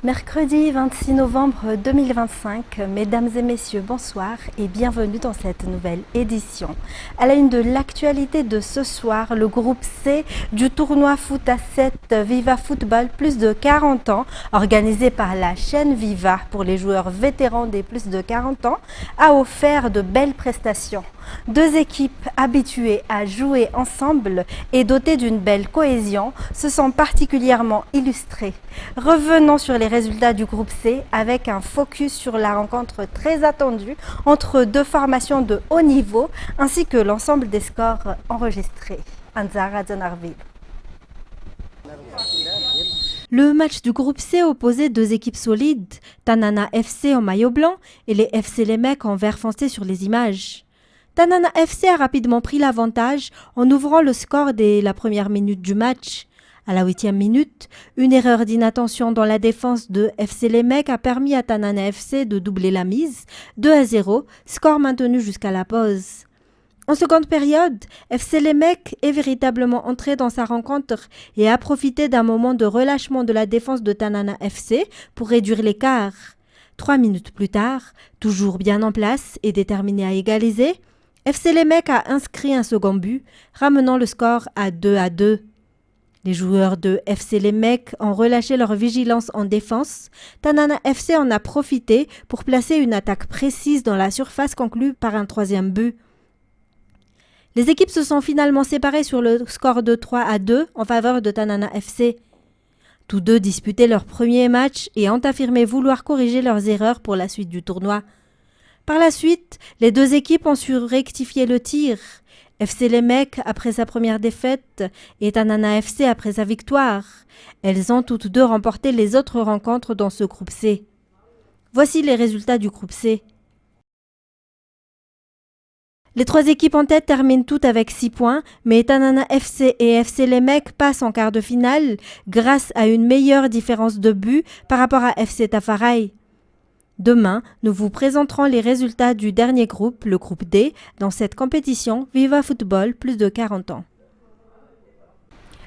Mercredi 26 novembre 2025, mesdames et messieurs, bonsoir et bienvenue dans cette nouvelle édition. À la une de l'actualité de ce soir, le groupe C du tournoi foot à 7 Viva Football plus de 40 ans, organisé par la chaîne Viva pour les joueurs vétérans des plus de 40 ans, a offert de belles prestations. Deux équipes habituées à jouer ensemble et dotées d'une belle cohésion se sont particulièrement illustrées. Revenons sur les résultats du groupe C avec un focus sur la rencontre très attendue entre deux formations de haut niveau ainsi que l'ensemble des scores enregistrés. Anzara Zanarville. Le match du groupe C opposait deux équipes solides, Tanana FC en maillot blanc et les FC Les Mecs en vert foncé sur les images. Tanana FC a rapidement pris l'avantage en ouvrant le score dès la première minute du match. À la 8e minute, une erreur d'inattention dans la défense de FC Les Mecs a permis à Tanana FC de doubler la mise, 2-0, score maintenu jusqu'à la pause. En seconde période, FC Les Mecs est véritablement entré dans sa rencontre et a profité d'un moment de relâchement de la défense de Tanana FC pour réduire l'écart. 3 minutes plus tard, toujours bien en place et déterminé à égaliser, FC Les Mecs a inscrit un second but, ramenant le score à 2-2. Les joueurs de FC Les Mecs ont relâché leur vigilance en défense. Tanana FC en a profité pour placer une attaque précise dans la surface conclue par un troisième but. Les équipes se sont finalement séparées sur le score de 3-2 en faveur de Tanana FC. Tous deux disputaient leur premier match et ont affirmé vouloir corriger leurs erreurs pour la suite du tournoi. Par la suite, les deux équipes ont su rectifier le tir. FC Les Mecs après sa première défaite et Tanana FC après sa victoire. Elles ont toutes deux remporté les autres rencontres dans ce groupe C. Voici les résultats du groupe C. Les trois équipes en tête terminent toutes avec 6 points, mais Tanana FC et FC Les Mecs passent en quart de finale grâce à une meilleure différence de but par rapport à FC Tafaray. Demain, nous vous présenterons les résultats du dernier groupe, le groupe D, dans cette compétition Viva Football plus de 40 ans.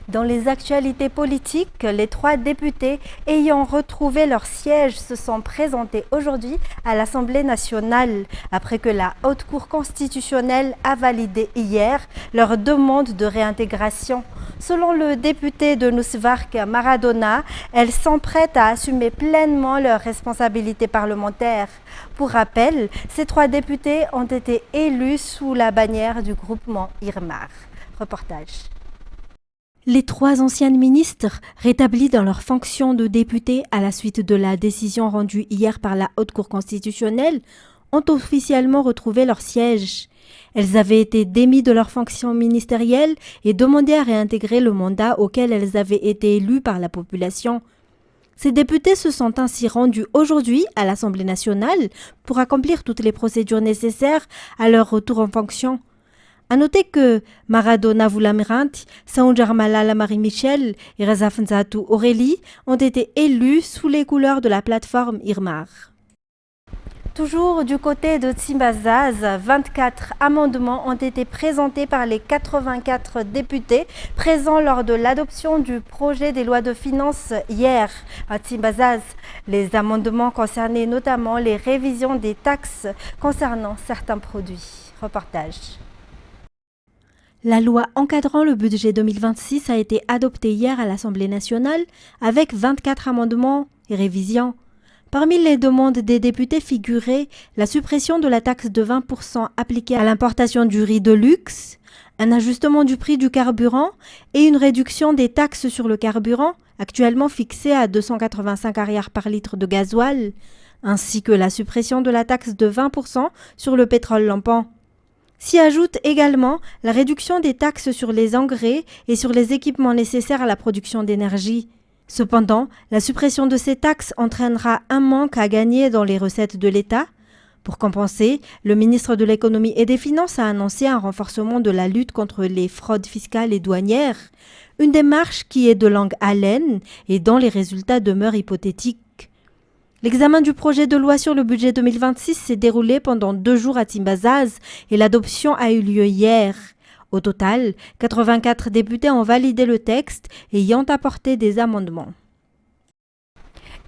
Dans les actualités politiques, les 3 députés ayant retrouvé leur siège se sont présentés aujourd'hui à l'Assemblée nationale après que la Haute Cour constitutionnelle a validé hier leur demande de réintégration. Selon le député de Nusvark Maradona, elles sont prêtes à assumer pleinement leurs responsabilités parlementaires. Pour rappel, ces 3 députés ont été élus sous la bannière du groupement Irmar. Reportage. Les 3 anciennes ministres, rétablies dans leurs fonctions de députés à la suite de la décision rendue hier par la Haute Cour constitutionnelle, ont officiellement retrouvé leur siège. Elles avaient été démises de leurs fonctions ministérielles et demandé à réintégrer le mandat auquel elles avaient été élues par la population. Ces députés se sont ainsi rendus aujourd'hui à l'Assemblée nationale pour accomplir toutes les procédures nécessaires à leur retour en fonction. À noter que Maradona Voulamranti, Saoudjar Malala Marie-Michel et Reza Fnzatou Aurélie ont été élus sous les couleurs de la plateforme Irmar. Toujours du côté de Tsimbazaz, 24 amendements ont été présentés par les 84 députés présents lors de l'adoption du projet des lois de finances hier à Tsimbazaz. Les amendements concernaient notamment les révisions des taxes concernant certains produits. Reportage. La loi encadrant le budget 2026 a été adoptée hier à l'Assemblée nationale avec 24 amendements et révisions. Parmi les demandes des députés figuraient la suppression de la taxe de 20% appliquée à l'importation du riz de luxe, un ajustement du prix du carburant et une réduction des taxes sur le carburant, actuellement fixée à 285 ariars par litre de gasoil, ainsi que la suppression de la taxe de 20% sur le pétrole lampant. S'y ajoute également la réduction des taxes sur les engrais et sur les équipements nécessaires à la production d'énergie. Cependant, la suppression de ces taxes entraînera un manque à gagner dans les recettes de l'État. Pour compenser, le ministre de l'Économie et des Finances a annoncé un renforcement de la lutte contre les fraudes fiscales et douanières, une démarche qui est de longue haleine et dont les résultats demeurent hypothétiques. L'examen du projet de loi sur le budget 2026 s'est déroulé pendant 2 jours à Tsimbazaz et l'adoption a eu lieu hier. Au total, 84 députés ont validé le texte et y ont apporté des amendements.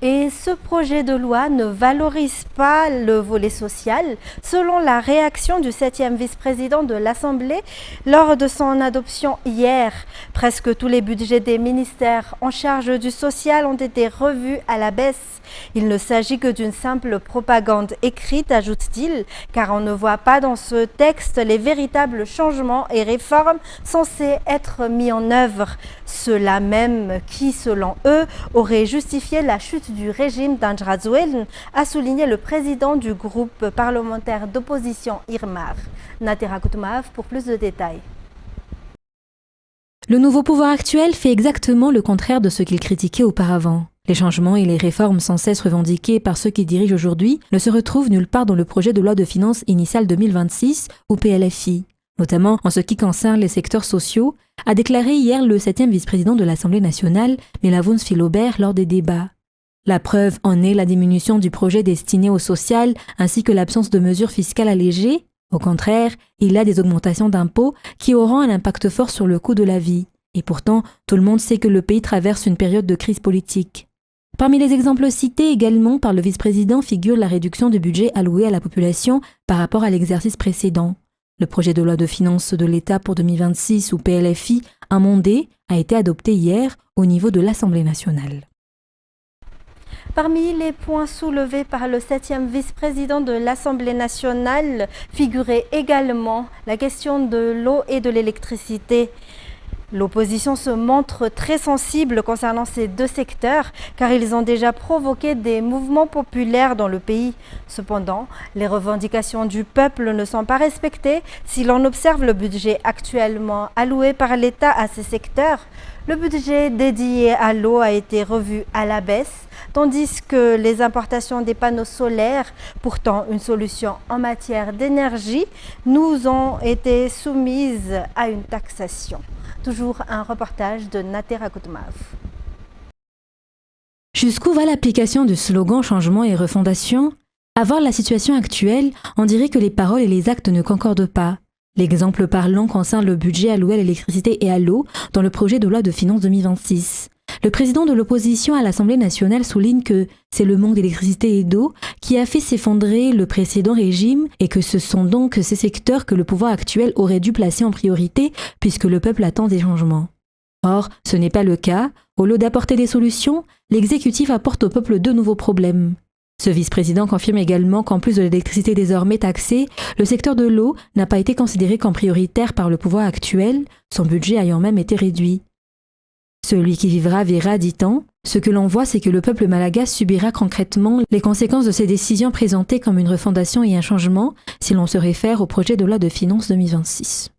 Et ce projet de loi ne valorise pas le volet social, selon la réaction du 7e vice-président de l'Assemblée lors de son adoption hier. Presque tous les budgets des ministères en charge du social ont été revus à la baisse. Il ne s'agit que d'une simple propagande écrite, ajoute-t-il, car on ne voit pas dans ce texte les véritables changements et réformes censés être mis en œuvre. Ceux-là même qui, selon eux, auraient justifié la chute du régime d'Andjrazouel, a souligné le président du groupe parlementaire d'opposition IRMAR. Natera Koutoumav pour plus de détails. Le nouveau pouvoir actuel fait exactement le contraire de ce qu'il critiquait auparavant. Les changements et les réformes sans cesse revendiqués par ceux qui dirigent aujourd'hui ne se retrouvent nulle part dans le projet de loi de finances initiale 2026 ou PLFI, notamment en ce qui concerne les secteurs sociaux, a déclaré hier le 7e vice-président de l'Assemblée nationale, Melavons Philobert, lors des débats. La preuve en est la diminution du projet destiné au social ainsi que l'absence de mesures fiscales allégées. Au contraire, il y a des augmentations d'impôts qui auront un impact fort sur le coût de la vie. Et pourtant, tout le monde sait que le pays traverse une période de crise politique. Parmi les exemples cités également par le vice-président figure la réduction du budget alloué à la population par rapport à l'exercice précédent. Le projet de loi de finances de l'État pour 2026 ou PLFI amendé a été adopté hier au niveau de l'Assemblée nationale. Parmi les points soulevés par le 7e vice-président de l'Assemblée nationale figurait également la question de l'eau et de l'électricité. L'opposition se montre très sensible concernant ces deux secteurs car ils ont déjà provoqué des mouvements populaires dans le pays. Cependant, les revendications du peuple ne sont pas respectées si l'on observe le budget actuellement alloué par l'État à ces secteurs. Le budget dédié à l'eau a été revu à la baisse, tandis que les importations des panneaux solaires, pourtant une solution en matière d'énergie, nous ont été soumises à une taxation. Toujours un reportage de Natera Koutoumav. Jusqu'où va l'application du slogan changement et refondation? À voir la situation actuelle, on dirait que les paroles et les actes ne concordent pas. L'exemple parlant concerne le budget alloué à l'électricité et à l'eau dans le projet de loi de finances 2026. Le président de l'opposition à l'Assemblée nationale souligne que c'est le manque d'électricité et d'eau qui a fait s'effondrer le précédent régime et que ce sont donc ces secteurs que le pouvoir actuel aurait dû placer en priorité puisque le peuple attend des changements. Or, ce n'est pas le cas. Au lieu d'apporter des solutions, l'exécutif apporte au peuple de nouveaux problèmes. Ce vice-président confirme également qu'en plus de l'électricité désormais taxée, le secteur de l'eau n'a pas été considéré comme prioritaire par le pouvoir actuel, son budget ayant même été réduit. Celui qui vivra verra, dit-on. Ce que l'on voit, c'est que le peuple malagasy subira concrètement les conséquences de ces décisions présentées comme une refondation et un changement, si l'on se réfère au projet de loi de finances 2026.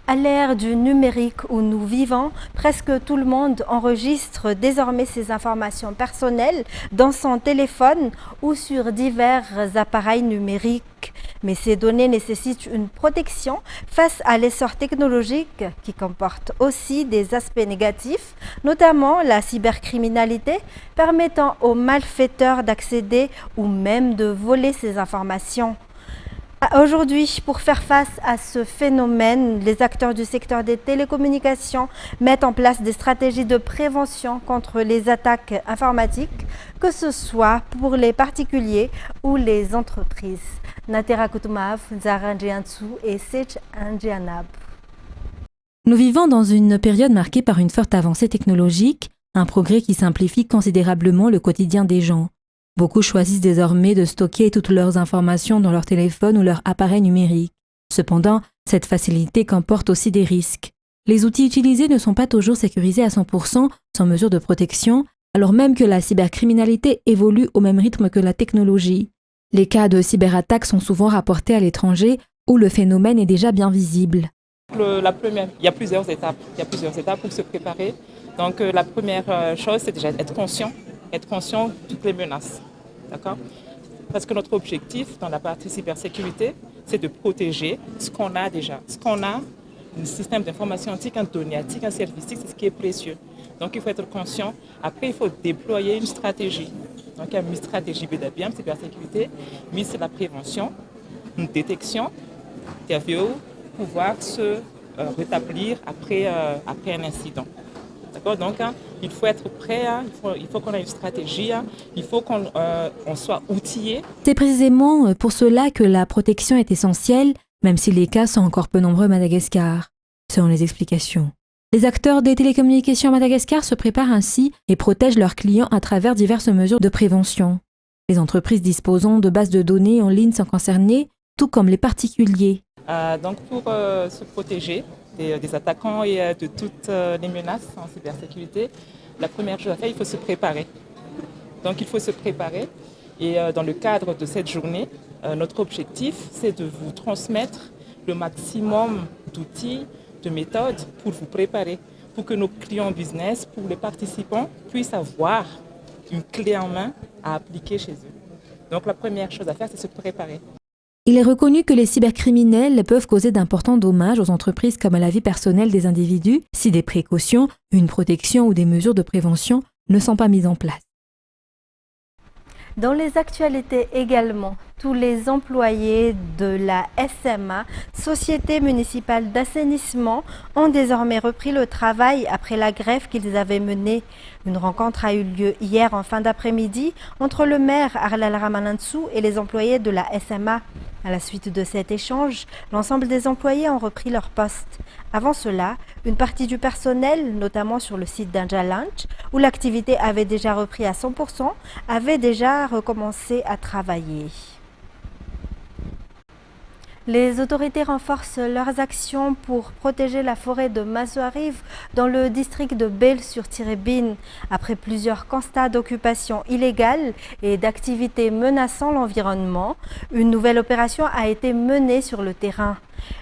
À l'ère du numérique où nous vivons, presque tout le monde enregistre désormais ses informations personnelles dans son téléphone ou sur divers appareils numériques. Mais ces données nécessitent une protection face à l'essor technologique qui comporte aussi des aspects négatifs, notamment la cybercriminalité, permettant aux malfaiteurs d'accéder ou même de voler ces informations. Aujourd'hui, pour faire face à ce phénomène, les acteurs du secteur des télécommunications mettent en place des stratégies de prévention contre les attaques informatiques, que ce soit pour les particuliers ou les entreprises. Natera Koutoumav, Zara Ndjiansu et Sech Ndjianab. Nous vivons dans une période marquée par une forte avancée technologique, un progrès qui simplifie considérablement le quotidien des gens. Beaucoup choisissent désormais de stocker toutes leurs informations dans leur téléphone ou leur appareil numérique. Cependant, cette facilité comporte aussi des risques. Les outils utilisés ne sont pas toujours sécurisés à 100% sans mesure de protection, alors même que la cybercriminalité évolue au même rythme que la technologie. Les cas de cyberattaques sont souvent rapportés à l'étranger où le phénomène est déjà bien visible. La première, il y a plusieurs étapes pour se préparer. Donc la première chose, c'est déjà être conscient de toutes les menaces. D'accord ? Parce que notre objectif dans la partie cybersécurité, c'est de protéger ce qu'on a déjà. Ce qu'on a, un système d'information antique, un données antique, un service, c'est ce qui est précieux. Donc il faut être conscient. Après, il faut déployer une stratégie. Donc il y a une stratégie BDABIAM, cybersécurité, mais c'est la prévention, une détection, interview, pouvoir se rétablir après un incident. D'accord? Donc, il faut être prêt, il faut qu'on ait une stratégie, il faut qu'on on soit outillé. C'est précisément pour cela que la protection est essentielle, même si les cas sont encore peu nombreux à Madagascar, selon les explications. Les acteurs des télécommunications à Madagascar se préparent ainsi et protègent leurs clients à travers diverses mesures de prévention. Les entreprises disposant de bases de données en ligne sont concernées, tout comme les particuliers. Donc, pour se protéger des attaquants et de toutes les menaces en cybersécurité, la première chose à faire, il faut se préparer. Donc, il faut se préparer. Et dans le cadre de cette journée, notre objectif, c'est de vous transmettre le maximum d'outils, de méthodes pour vous préparer, pour que nos clients business, pour les participants, puissent avoir une clé en main à appliquer chez eux. Donc la première chose à faire, c'est se préparer. Il est reconnu que les cybercriminels peuvent causer d'importants dommages aux entreprises comme à la vie personnelle des individus si des précautions, une protection ou des mesures de prévention ne sont pas mises en place. Dans les actualités également, tous les employés de la SMA, Société municipale d'assainissement, ont désormais repris le travail après la grève qu'ils avaient menée. Une rencontre a eu lieu hier en fin d'après-midi entre le maire Arlal Ramanantsou et les employés de la SMA. À la suite de cet échange, l'ensemble des employés ont repris leur poste. Avant cela, une partie du personnel, notamment sur le site d'Anjalanch, où l'activité avait déjà repris à 100%, avait déjà recommencé à travailler. Les autorités renforcent leurs actions pour protéger la forêt de Masoarive dans le district de Bale-sur-Tirébine. Après plusieurs constats d'occupation illégale et d'activités menaçant l'environnement, une nouvelle opération a été menée sur le terrain.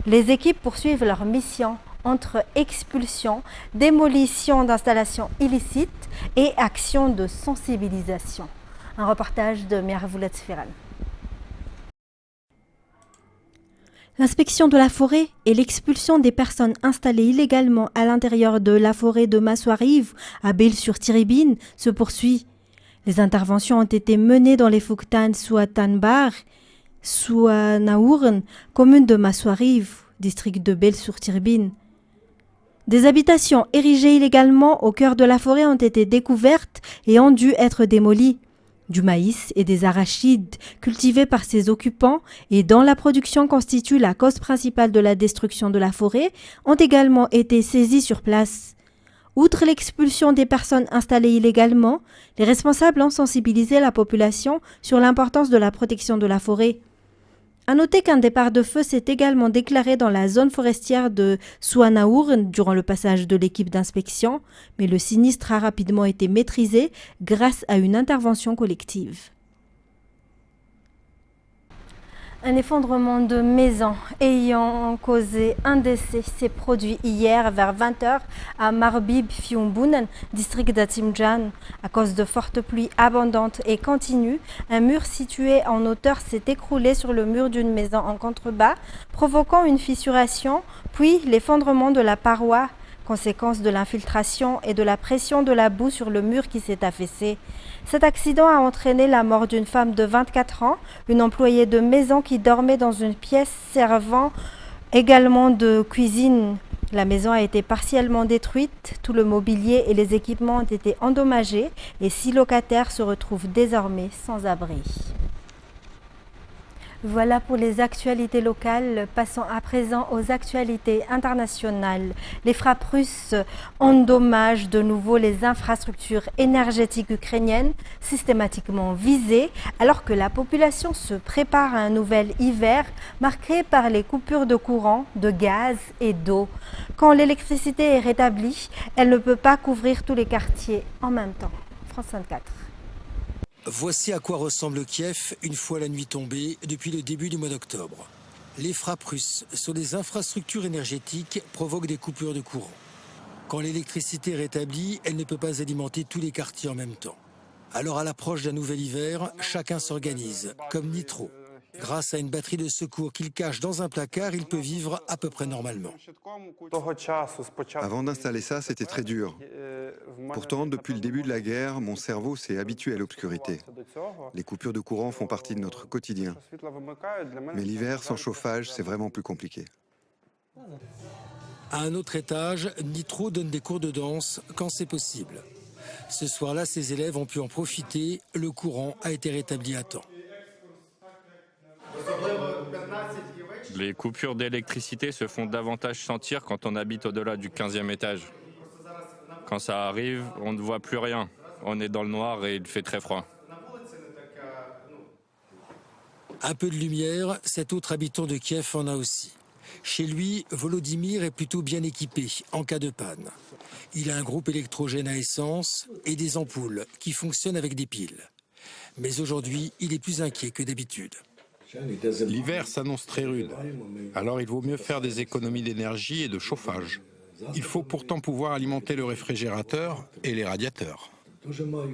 Les équipes poursuivent leur mission entre expulsion, démolition d'installations illicites et actions de sensibilisation. Un reportage de Mirvoulet Firal. L'inspection de la forêt et l'expulsion des personnes installées illégalement à l'intérieur de la forêt de Masoarive à Bale-sur-Tirébine se poursuit. Les interventions ont été menées dans les Fouktan Souatanbar, Souanaourn, commune de Masoarive, district de Bale-sur-Tirébine. Des habitations érigées illégalement au cœur de la forêt ont été découvertes et ont dû être démolies. Du maïs et des arachides cultivés par ses occupants et dont la production constitue la cause principale de la destruction de la forêt ont également été saisis sur place. Outre l'expulsion des personnes installées illégalement, les responsables ont sensibilisé la population sur l'importance de la protection de la forêt. À noter qu'un départ de feu s'est également déclaré dans la zone forestière de Souanaourn durant le passage de l'équipe d'inspection, mais le sinistre a rapidement été maîtrisé grâce à une intervention collective. Un effondrement de maisons ayant causé un décès s'est produit hier vers 20h à Marbib-Fiumbunan, district d'Atimjan. À cause de fortes pluies abondantes et continues, un mur situé en hauteur s'est écroulé sur le mur d'une maison en contrebas, provoquant une fissuration, puis l'effondrement de la paroi, conséquence de l'infiltration et de la pression de la boue sur le mur qui s'est affaissé. Cet accident a entraîné la mort d'une femme de 24 ans, une employée de maison qui dormait dans une pièce servant également de cuisine. La maison a été partiellement détruite, tout le mobilier et les équipements ont été endommagés et 6 locataires se retrouvent désormais sans abri. Voilà pour les actualités locales. Passons à présent aux actualités internationales. Les frappes russes endommagent de nouveau les infrastructures énergétiques ukrainiennes, systématiquement visées, alors que la population se prépare à un nouvel hiver marqué par les coupures de courant, de gaz et d'eau. Quand l'électricité est rétablie, elle ne peut pas couvrir tous les quartiers en même temps. France 24. Voici à quoi ressemble Kiev une fois la nuit tombée depuis le début du mois d'octobre. Les frappes russes sur les infrastructures énergétiques provoquent des coupures de courant. Quand l'électricité est rétablie, elle ne peut pas alimenter tous les quartiers en même temps. Alors à l'approche d'un nouvel hiver, chacun s'organise, comme Nitro. Grâce à une batterie de secours qu'il cache dans un placard, il peut vivre à peu près normalement. Avant d'installer ça, c'était très dur. Pourtant, depuis le début de la guerre, mon cerveau s'est habitué à l'obscurité. Les coupures de courant font partie de notre quotidien. Mais l'hiver, sans chauffage, c'est vraiment plus compliqué. À un autre étage, Nitro donne des cours de danse quand c'est possible. Ce soir-là, ses élèves ont pu en profiter. Le courant a été rétabli à temps. Les coupures d'électricité se font davantage sentir quand on habite au-delà du 15e étage. Quand ça arrive, on ne voit plus rien. On est dans le noir et il fait très froid. Un peu de lumière, cet autre habitant de Kiev en a aussi. Chez lui, Volodymyr est plutôt bien équipé en cas de panne. Il a un groupe électrogène à essence et des ampoules qui fonctionnent avec des piles. Mais aujourd'hui, il est plus inquiet que d'habitude. L'hiver s'annonce très rude, alors il vaut mieux faire des économies d'énergie et de chauffage. Il faut pourtant pouvoir alimenter le réfrigérateur et les radiateurs.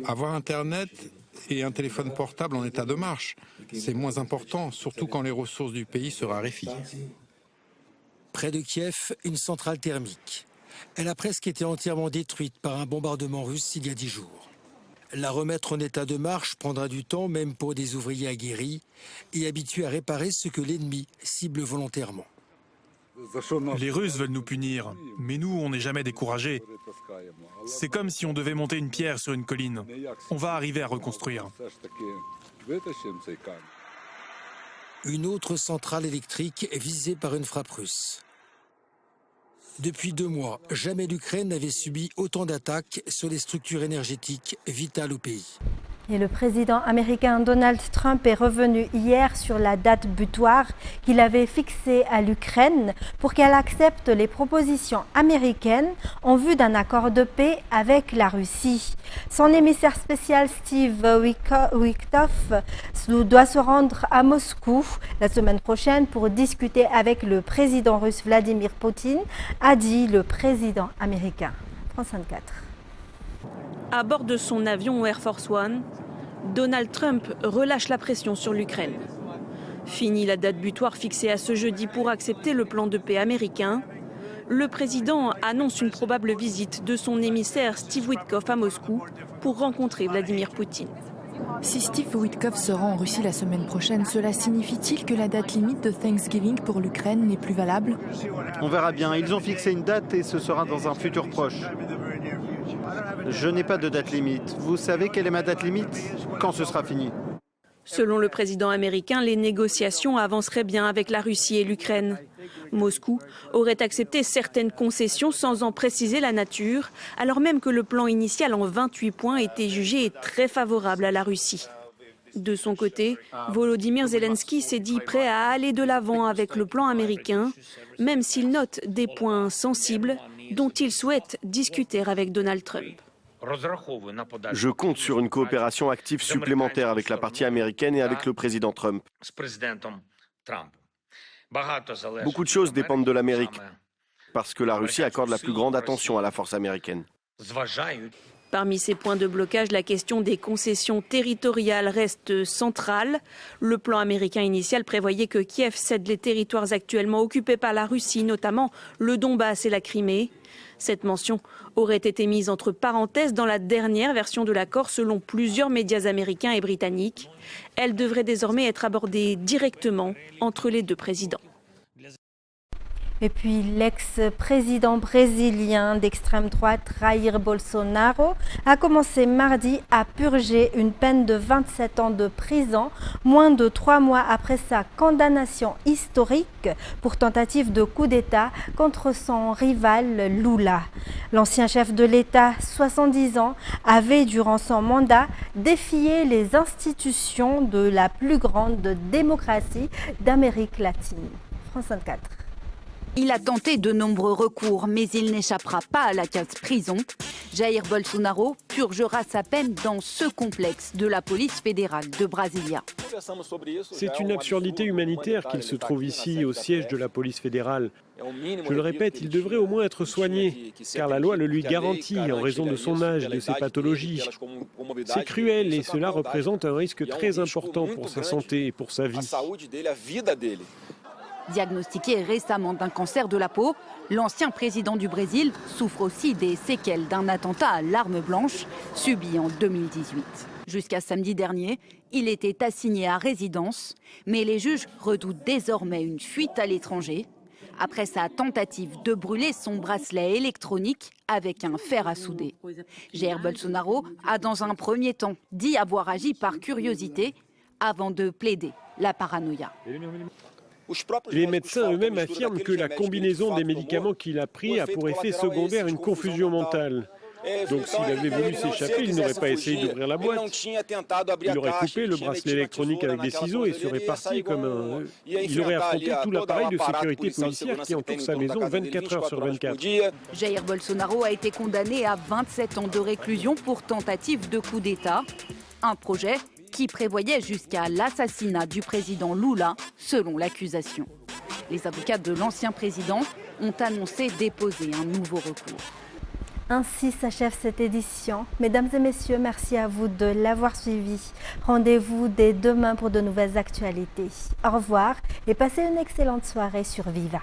Avoir Internet et un téléphone portable en état de marche, c'est moins important, surtout quand les ressources du pays se raréfient. Près de Kiev, une centrale thermique. Elle a presque été entièrement détruite par un bombardement russe il y a 10 jours. La remettre en état de marche prendra du temps, même pour des ouvriers aguerris et habitués à réparer ce que l'ennemi cible volontairement. Les Russes veulent nous punir, mais nous, on n'est jamais découragés. C'est comme si on devait monter une pierre sur une colline. On va arriver à reconstruire. Une autre centrale électrique est visée par une frappe russe. Depuis 2 mois, jamais l'Ukraine n'avait subi autant d'attaques sur les structures énergétiques vitales au pays. Et le président américain Donald Trump est revenu hier sur la date butoir qu'il avait fixée à l'Ukraine pour qu'elle accepte les propositions américaines en vue d'un accord de paix avec la Russie. Son émissaire spécial Steve Witkoff doit se rendre à Moscou la semaine prochaine pour discuter avec le président russe Vladimir Poutine, a dit le président américain. France 24. À bord de son avion Air Force One, Donald Trump relâche la pression sur l'Ukraine. Fini la date butoir fixée à ce jeudi pour accepter le plan de paix américain. Le président annonce une probable visite de son émissaire Steve Witkoff à Moscou pour rencontrer Vladimir Poutine. Si Steve Witkoff se rend en Russie la semaine prochaine, cela signifie-t-il que la date limite de Thanksgiving pour l'Ukraine n'est plus valable? On verra bien. Ils ont fixé une date et ce sera dans un futur proche. Je n'ai pas de date limite. Vous savez quelle est ma date limite? Quand ce sera fini? Selon le président américain, les négociations avanceraient bien avec la Russie et l'Ukraine. Moscou aurait accepté certaines concessions sans en préciser la nature, alors même que le plan initial en 28 points était jugé très favorable à la Russie. De son côté, Volodymyr Zelensky s'est dit prêt à aller de l'avant avec le plan américain, même s'il note des points sensibles dont il souhaite discuter avec Donald Trump. Je compte sur une coopération active supplémentaire avec la partie américaine et avec le président Trump. Beaucoup de choses dépendent de l'Amérique, parce que la Russie accorde la plus grande attention à la force américaine. Parmi ces points de blocage, la question des concessions territoriales reste centrale. Le plan américain initial prévoyait que Kiev cède les territoires actuellement occupés par la Russie, notamment le Donbass et la Crimée. Cette mention aurait été mise entre parenthèses dans la dernière version de l'accord selon plusieurs médias américains et britanniques. Elle devrait désormais être abordée directement entre les deux présidents. Et puis l'ex-président brésilien d'extrême droite Jair Bolsonaro a commencé mardi à purger une peine de 27 ans de prison, moins de 3 mois après sa condamnation historique pour tentative de coup d'État contre son rival Lula. L'ancien chef de l'État, 70 ans, avait durant son mandat défié les institutions de la plus grande démocratie d'Amérique latine. France 24. Il a tenté de nombreux recours, mais il n'échappera pas à la case prison. Jair Bolsonaro purgera sa peine dans ce complexe de la police fédérale de Brasilia. C'est une absurdité humanitaire qu'il se trouve ici, au siège de la police fédérale. Je le répète, il devrait au moins être soigné, car la loi le lui garantit en raison de son âge et de ses pathologies. C'est cruel et cela représente un risque très important pour sa santé et pour sa vie. Diagnostiqué récemment d'un cancer de la peau, l'ancien président du Brésil souffre aussi des séquelles d'un attentat à l'arme blanche subi en 2018. Jusqu'à samedi dernier, il était assigné à résidence, mais les juges redoutent désormais une fuite à l'étranger. après sa tentative de brûler son bracelet électronique avec un fer à souder. Jair Bolsonaro a dans un premier temps dit avoir agi par curiosité avant de plaider la paranoïa. Les médecins eux-mêmes affirment que la combinaison des médicaments qu'il a pris a pour effet secondaire une confusion mentale. Donc s'il avait voulu s'échapper, il n'aurait pas essayé d'ouvrir la boîte. Il aurait coupé le bracelet électronique avec des ciseaux et serait parti comme un... Il aurait affronté tout l'appareil de sécurité policière qui entoure sa maison 24 heures sur 24. Jair Bolsonaro a été condamné à 27 ans de réclusion pour tentative de coup d'État. Un projet qui prévoyait jusqu'à l'assassinat du président Lula, selon l'accusation. Les avocats de l'ancien président ont annoncé déposer un nouveau recours. Ainsi s'achève cette édition. Mesdames et messieurs, merci à vous de l'avoir suivi. Rendez-vous dès demain pour de nouvelles actualités. Au revoir et passez une excellente soirée sur Viva.